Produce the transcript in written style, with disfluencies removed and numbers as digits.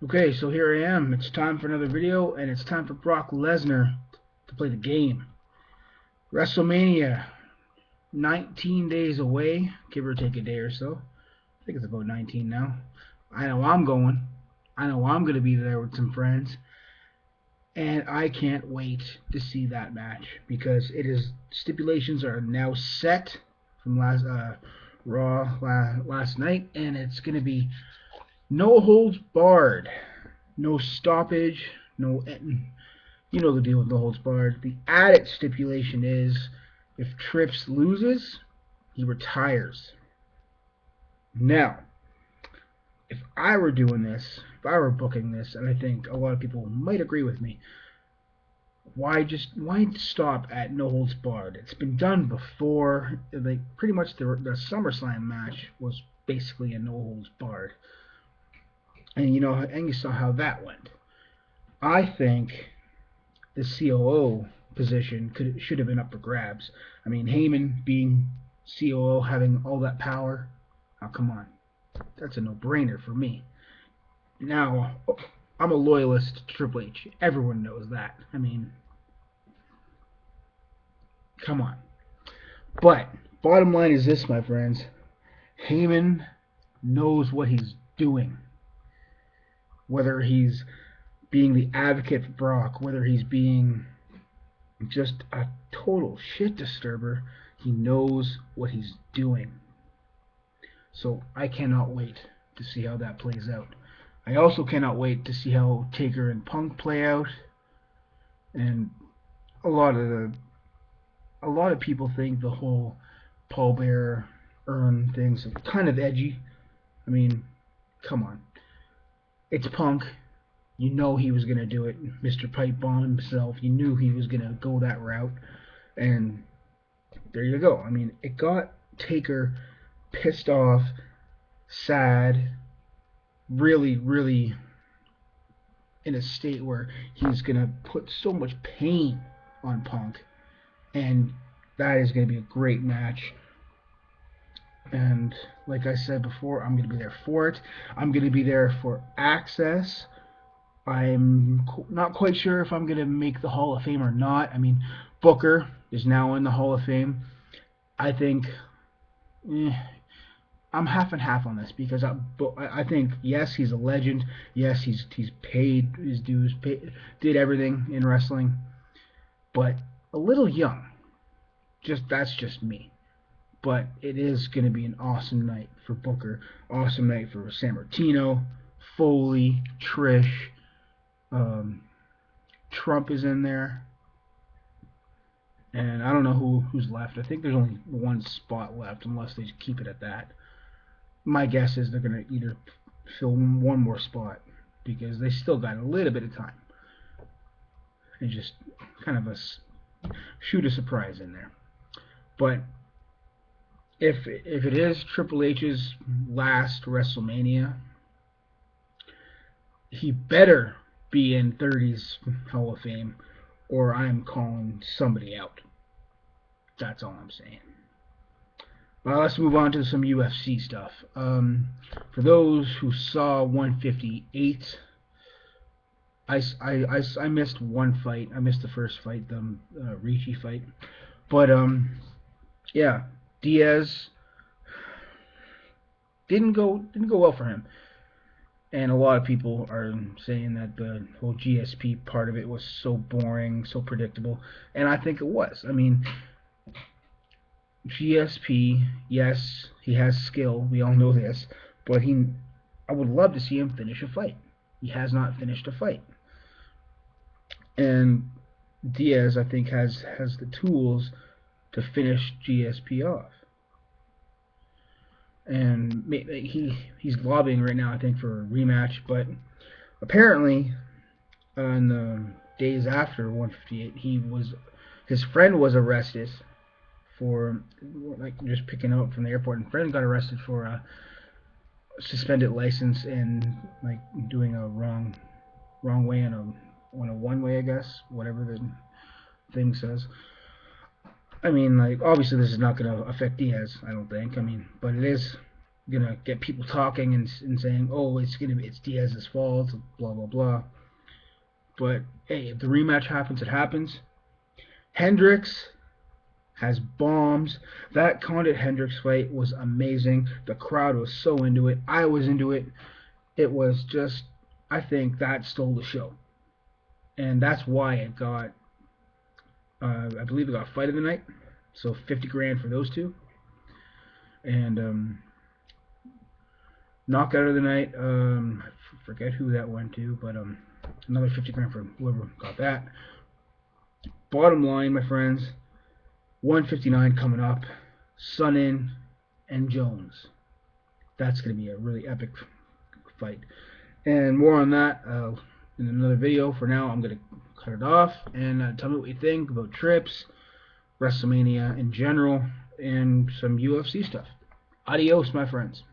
Okay, so here I am. It's time for another video, and it's time for Brock Lesnar to play the game. Wrestlemania, 19 days away, give or take a day or so. I think it's about 19 now. I know I'm going. I know I'm going to be there with some friends, and I can't wait to see that match because stipulations are now set from last Raw last night, and it's going to be no holds barred. No stoppage, no. You know the deal with no holds barred. The added stipulation is if Trips loses, he retires. Now, if I were doing this, if I were booking this, and I think a lot of people might agree with me, why stop at no holds barred? It's been done before. Like pretty much the SummerSlam match was basically a no holds barred, and you saw how that went. I think the COO position should have been up for grabs. I mean, Heyman being COO, having all that power. Oh, come on, that's a no-brainer for me. Now, I'm a loyalist to Triple H. Everyone knows that. I mean, come on. But bottom line is this, my friends. Heyman knows what he's doing. Whether he's being the advocate for Brock, whether he's being just a total shit disturber, he knows what he's doing. So I cannot wait to see how that plays out. I also cannot wait to see how Taker and Punk play out. And a lot of people think the whole Paul Bearer urn thing's kind of edgy. I mean, come on. It's Punk. You know he was going to do it. Mr. Pipe Bomb himself. You knew he was going to go that route. And there you go. I mean, it got Taker pissed off, sad, really, really in a state where he's going to put so much pain on Punk. And that is going to be a great match. And like I said before, I'm going to be there for it. I'm going to be there for Access. I'm not quite sure if I'm going to make the Hall of Fame or not. I mean, Booker is now in the Hall of Fame. I think I'm half and half on this because I think, yes, he's a legend. Yes, he's paid his dues, did everything in wrestling, but a little young. That's just me. But it is going to be an awesome night for Booker. Awesome night for Sammartino, Foley, Trish. Trump is in there, and I don't know who's left. I think there's only one spot left, unless they keep it at that. My guess is they're gonna either fill one more spot because they still got a little bit of time, and just kind of shoot a surprise in there. But if it is Triple H's last WrestleMania, he better be in 30's Hall of Fame, or I'm calling somebody out. That's all I'm saying. Well, let's move on to some UFC stuff. For those who saw 158, I missed one fight. I missed the first fight, the Ricci fight. But yeah, Diaz didn't go well for him. And a lot of people are saying that the whole GSP part of it was so boring, so predictable. And I think it was. I mean, GSP, yes, he has skill. We all know this. But I would love to see him finish a fight. He has not finished a fight. And Diaz, I think, has the tools to finish GSP off. And he's lobbying right now, I think, for a rematch. But apparently, in the days after 158, his friend was arrested for just picking him up from the airport, and friend got arrested for a suspended license and doing a wrong way on a one way, I guess, whatever the thing says. I mean, obviously this is not going to affect Diaz, I don't think. I mean, but it is gonna get people talking and saying, oh, it's Diaz's fault, blah blah blah. But hey, if the rematch happens, it happens. Hendricks has bombs. That Condit Hendricks fight was amazing. The crowd was so into it. I was into it. It was just, I think that stole the show, and that's why it got. I believe it got fight of the night, so 50 grand for those two, and knockout of the night. I forget who that went to, but another 50 grand for whoever got that. Bottom line, my friends, 159 coming up. Sonnen and Jones. That's going to be a really epic fight. And more on that in another video. For now, I'm going to cut it off. And tell me what you think about trips, Wrestlemania in general, and some UFC stuff. Adios, my friends.